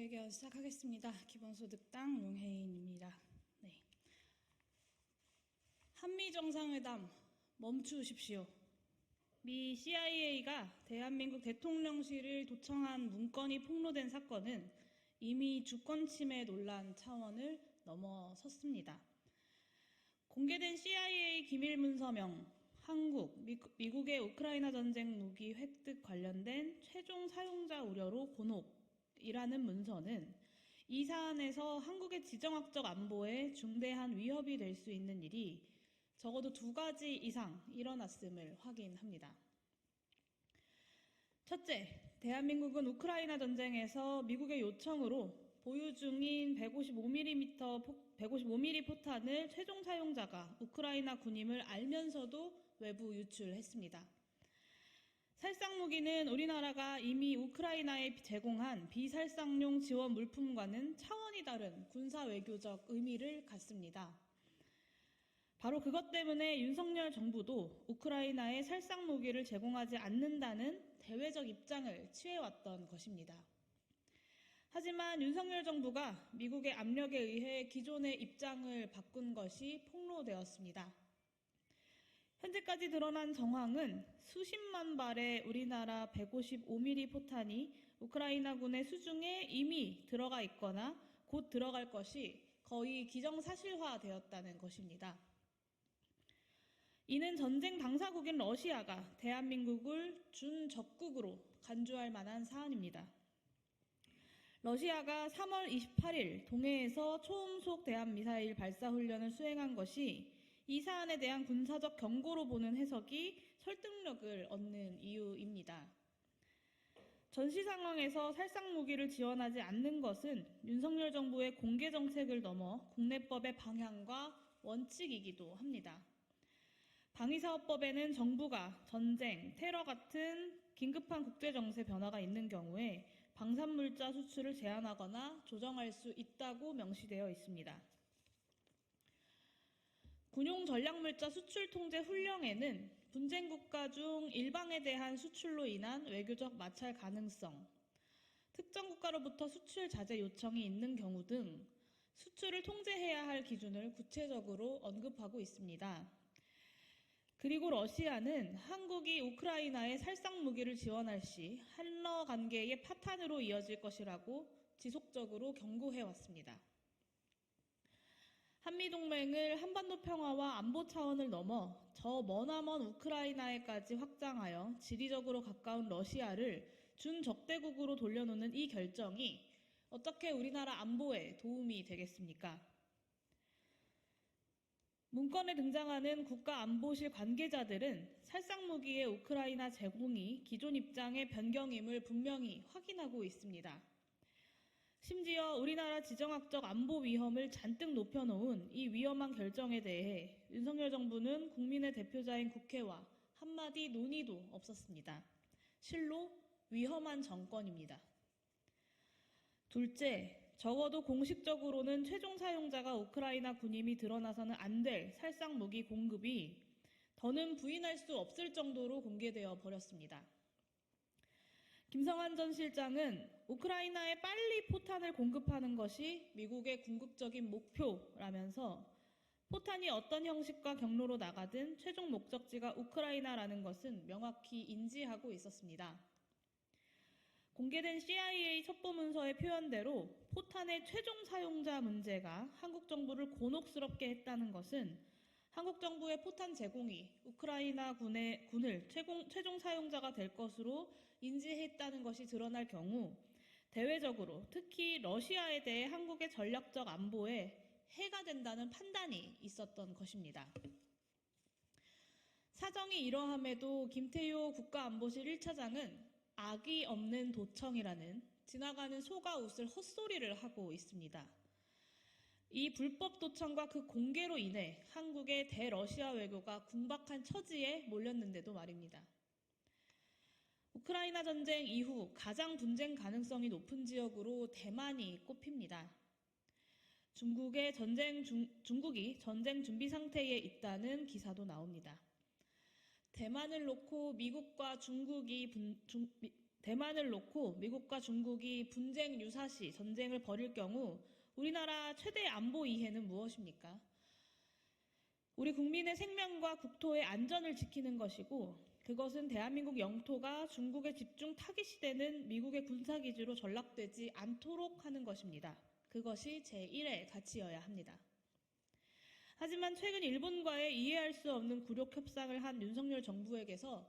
기자회견 시작하겠습니다. 기본소득당 용혜인입니다. 네. 한미 정상회담 멈추십시오. 미 CIA가 대한민국 대통령실을 도청한 문건이 폭로된 사건은 이미 주권 침해 논란 차원을 넘어섰습니다. 공개된 CIA 기밀 문서명, 한국, 미국의 우크라이나 전쟁 무기 획득 관련된 최종 사용자 우려로 곤혹이라는 문서는 이 사안에서 한국의 지정학적 안보에 중대한 위협이 될 수 있는 일이 적어도 2가지 이상 일어났음을 확인합니다. 첫째, 대한민국은 우크라이나 전쟁에서 미국의 요청으로 보유 중인 155mm 포탄을 최종 사용자가 우크라이나 군임을 알면서도 외부 유출했습니다. 살상무기는 우리나라가 이미 우크라이나에 제공한 비살상용 지원 물품과는 차원이 다른 군사외교적 의미를 갖습니다. 바로 그것 때문에 윤석열 정부도 우크라이나에 살상무기를 제공하지 않는다는 대외적 입장을 취해왔던 것입니다. 하지만 윤석열 정부가 미국의 압력에 의해 기존의 입장을 바꾼 것이 폭로되었습니다. 현재까지 드러난 정황은 수십만 발의 우리나라 155mm 포탄이 우크라이나군의 수중에 이미 들어가 있거나 곧 들어갈 것이 거의 기정사실화되었다는 것입니다. 이는 전쟁 당사국인 러시아가 대한민국을 준적국으로 간주할 만한 사안입니다. 러시아가 3월 28일 동해에서 초음속 대한미사일 발사 훈련을 수행한 것이 이 사안에 대한 군사적 경고로 보는 해석이 설득력을 얻는 이유입니다. 전시 상황에서 살상무기를 지원하지 않는 것은 윤석열 정부의 공개 정책을 넘어 국내법의 방향과 원칙이기도 합니다. 방위사업법에는 정부가 전쟁, 테러 같은 긴급한 국제정세 변화가 있는 경우에 방산물자 수출을 제한하거나 조정할 수 있다고 명시되어 있습니다. 군용 전략물자 수출 통제 훈령에는 분쟁 국가 중 일방에 대한 수출로 인한 외교적 마찰 가능성, 특정 국가로부터 수출 자제 요청이 있는 경우 등 수출을 통제해야 할 기준을 구체적으로 언급하고 있습니다. 그리고 러시아는 한국이 우크라이나에 살상무기를 지원할 시 한러 관계의 파탄으로 이어질 것이라고 지속적으로 경고해왔습니다. 한미동맹을 한반도 평화와 안보 차원을 넘어 저 머나먼 우크라이나에까지 확장하여 지리적으로 가까운 러시아를 준적대국으로 돌려놓는 이 결정이 어떻게 우리나라 안보에 도움이 되겠습니까? 문건에 등장하는 국가안보실 관계자들은 살상무기의 우크라이나 제공이 기존 입장의 변경임을 분명히 확인하고 있습니다. 심지어 우리나라 지정학적 안보 위험을 잔뜩 높여놓은 이 위험한 결정에 대해 윤석열 정부는 국민의 대표자인 국회와 한마디 논의도 없었습니다. 실로 위험한 정권입니다. 둘째, 적어도 공식적으로는 최종 사용자가 우크라이나 군임이 드러나서는 안 될 살상무기 공급이 더는 부인할 수 없을 정도로 공개되어 버렸습니다. 김성한 전 실장은 우크라이나에 빨리 포탄을 공급하는 것이 미국의 궁극적인 목표라면서 포탄이 어떤 형식과 경로로 나가든 최종 목적지가 우크라이나라는 것은 명확히 인지하고 있었습니다. 공개된 CIA 첩보문서의 표현대로 포탄의 최종 사용자 문제가 한국 정부를 곤혹스럽게 했다는 것은 한국 정부의 포탄 제공이 우크라이나 군을 최종 사용자가 될 것으로 인지했다는 것이 드러날 경우 대외적으로 특히 러시아에 대해 한국의 전략적 안보에 해가 된다는 판단이 있었던 것입니다. 사정이 이러함에도 김태효 국가안보실 1차장은 악이 없는 도청이라는 지나가는 소가 웃을 헛소리를 하고 있습니다. 이 불법 도청과 그 공개로 인해 한국의 대러시아 외교가 궁박한 처지에 몰렸는데도 말입니다. 우크라이나 전쟁 이후 가장 분쟁 가능성이 높은 지역으로 대만이 꼽힙니다. 중국이 전쟁 준비 상태에 있다는 기사도 나옵니다. 대만을 놓고 미국과 중국이 대만을 놓고 미국과 중국이 분쟁 유사시 전쟁을 벌일 경우 우리나라 최대 안보 이해는 무엇입니까? 우리 국민의 생명과 국토의 안전을 지키는 것이고 그것은 대한민국 영토가 중국의 집중 타깃이 되는 미국의 군사기지로 전락되지 않도록 하는 것입니다. 그것이 제1의 가치여야 합니다. 하지만 최근 일본과의 이해할 수 없는 굴욕 협상을 한 윤석열 정부에게서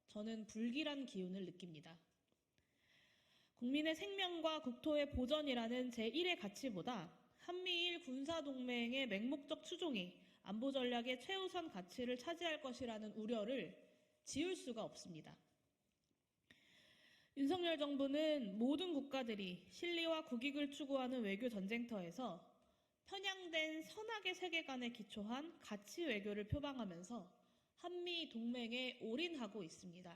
저는 불길한 기운을 느낍니다. 국민의 생명과 국토의 보전이라는 제1의 가치보다 한미일 군사동맹의 맹목적 추종이 안보 전략의 최우선 가치를 차지할 것이라는 우려를 지울 수가 없습니다. 윤석열 정부는 모든 국가들이 실리와 국익을 추구하는 외교 전쟁터에서 편향된 선악의 세계관에 기초한 가치 외교를 표방하면서 한미 동맹에 올인하고 있습니다.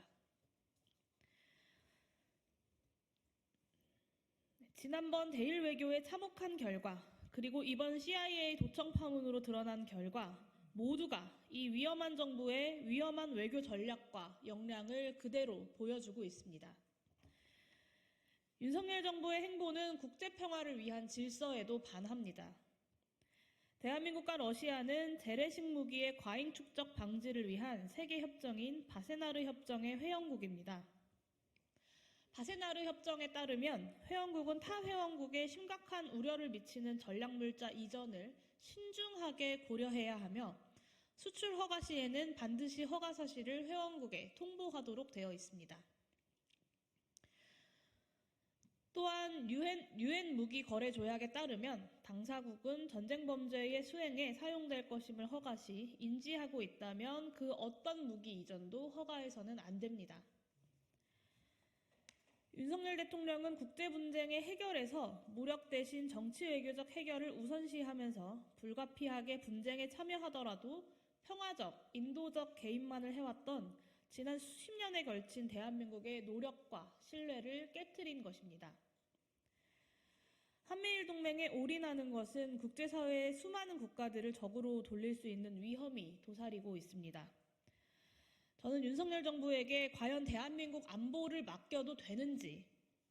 지난번 대일 외교에 참혹한 결과, 그리고 이번 CIA 도청 파문으로 드러난 결과 모두가 이 위험한 정부의 위험한 외교 전략과 역량을 그대로 보여주고 있습니다. 윤석열 정부의 행보는 국제평화를 위한 질서에도 반합니다. 대한민국과 러시아는 재래식 무기의 과잉 축적 방지를 위한 세계 협정인 바세나르 협정의 회원국입니다. 바세나르 협정에 따르면 회원국은 타 회원국에 심각한 우려를 미치는 전략물자 이전을 신중하게 고려해야 하며 수출 허가 시에는 반드시 허가 사실을 회원국에 통보하도록 되어 있습니다. 또한 유엔 무기 거래 조약에 따르면 당사국은 전쟁 범죄의 수행에 사용될 것임을 허가 시 인지하고 있다면 그 어떤 무기 이전도 허가해서는 안 됩니다. 윤석열 대통령은 국제 분쟁의 해결에서 무력 대신 정치 외교적 해결을 우선시하면서 불가피하게 분쟁에 참여하더라도 평화적, 인도적 개입만을 해왔던 지난 수십 년에 걸친 대한민국의 노력과 신뢰를 깨트린 것입니다. 한미일 동맹에 올인하는 것은 국제사회의 수많은 국가들을 적으로 돌릴 수 있는 위험이 도사리고 있습니다. 저는 윤석열 정부에게 과연 대한민국 안보를 맡겨도 되는지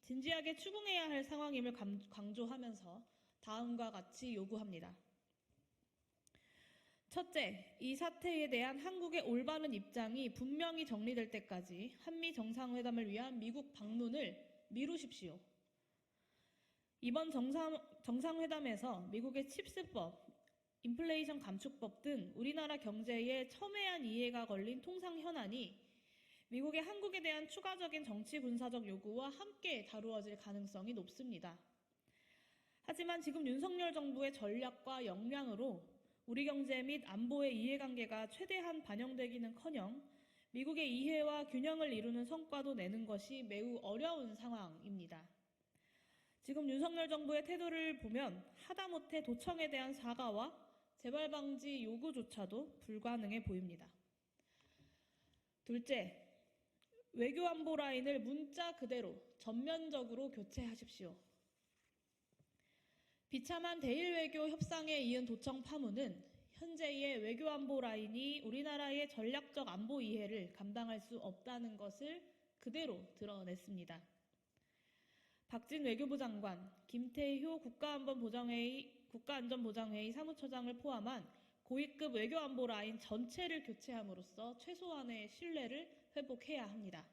진지하게 추궁해야 할 상황임을 강조하면서 다음과 같이 요구합니다. 첫째, 이 사태에 대한 한국의 올바른 입장이 분명히 정리될 때까지 한미 정상회담을 위한 미국 방문을 미루십시오. 이번 정상회담에서 미국의 칩스법, 인플레이션 감축법 등 우리나라 경제에 첨예한 이해가 걸린 통상 현안이 미국의 한국에 대한 추가적인 정치 군사적 요구와 함께 다루어질 가능성이 높습니다. 하지만 지금 윤석열 정부의 전략과 역량으로 우리 경제 및 안보의 이해관계가 최대한 반영되기는커녕 미국의 이해와 균형을 이루는 성과도 내는 것이 매우 어려운 상황입니다. 지금 윤석열 정부의 태도를 보면 하다못해 도청에 대한 사과와 재발 방지 요구조차도 불가능해 보입니다. 둘째, 외교 안보 라인을 문자 그대로 전면적으로 교체하십시오. 비참한 대일 외교 협상에 이은 도청 파문은 현재의 외교 안보 라인이 우리나라의 전략적 안보 이해를 감당할 수 없다는 것을 그대로 드러냈습니다. 박진 외교부 장관, 김태효 국가안전보장회의 사무처장을 포함한 고위급 외교안보 라인 전체를 교체함으로써 최소한의 신뢰를 회복해야 합니다.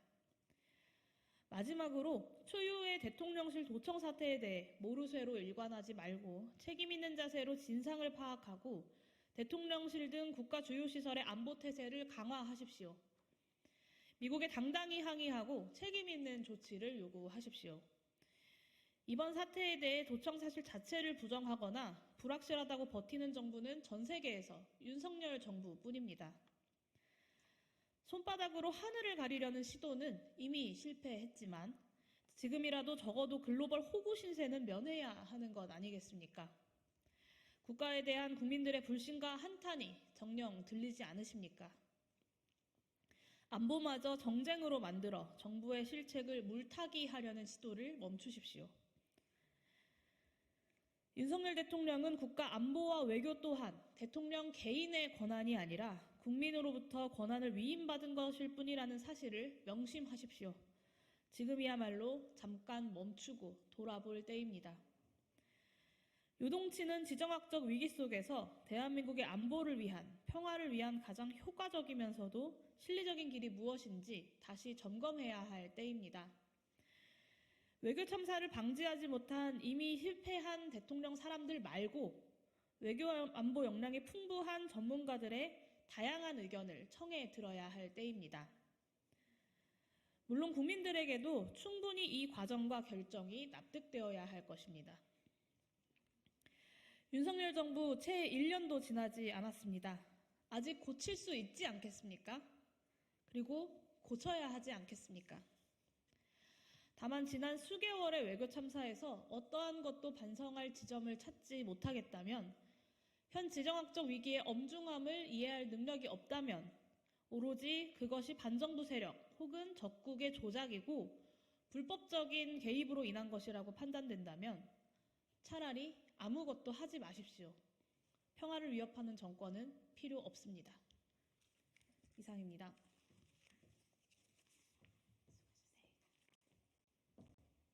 마지막으로 초유의 대통령실 도청 사태에 대해 모르쇠로 일관하지 말고 책임 있는 자세로 진상을 파악하고 대통령실 등 국가 주요 시설의 안보 태세를 강화하십시오. 미국에 당당히 항의하고 책임 있는 조치를 요구하십시오. 이번 사태에 대해 도청 사실 자체를 부정하거나 불확실하다고 버티는 정부는 전 세계에서 윤석열 정부뿐입니다. 손바닥으로 하늘을 가리려는 시도는 이미 실패했지만 지금이라도 적어도 글로벌 호구 신세는 면해야 하는 것 아니겠습니까? 국가에 대한 국민들의 불신과 한탄이 정녕 들리지 않으십니까? 안보마저 정쟁으로 만들어 정부의 실책을 물타기 하려는 시도를 멈추십시오. 윤석열 대통령은 국가 안보와 외교 또한 대통령 개인의 권한이 아니라 국민으로부터 권한을 위임받은 것일 뿐이라는 사실을 명심하십시오. 지금이야말로 잠깐 멈추고 돌아볼 때입니다. 요동치는 지정학적 위기 속에서 대한민국의 안보를 위한, 평화를 위한 가장 효과적이면서도 실리적인 길이 무엇인지 다시 점검해야 할 때입니다. 외교 참사를 방지하지 못한 이미 실패한 대통령 사람들 말고 외교 안보 역량이 풍부한 전문가들의 다양한 의견을 청해 들어야 할 때입니다. 물론 국민들에게도 충분히 이 과정과 결정이 납득되어야 할 것입니다. 윤석열 정부 채 1년도 지나지 않았습니다. 아직 고칠 수 있지 않겠습니까? 그리고 고쳐야 하지 않겠습니까? 다만 지난 수개월의 외교 참사에서 어떠한 것도 반성할 지점을 찾지 못하겠다면, 현 지정학적 위기의 엄중함을 이해할 능력이 없다면, 오로지 그것이 반정부 세력 혹은 적국의 조작이고 불법적인 개입으로 인한 것이라고 판단된다면 차라리 아무것도 하지 마십시오. 평화를 위협하는 정권은 필요 없습니다. 이상입니다.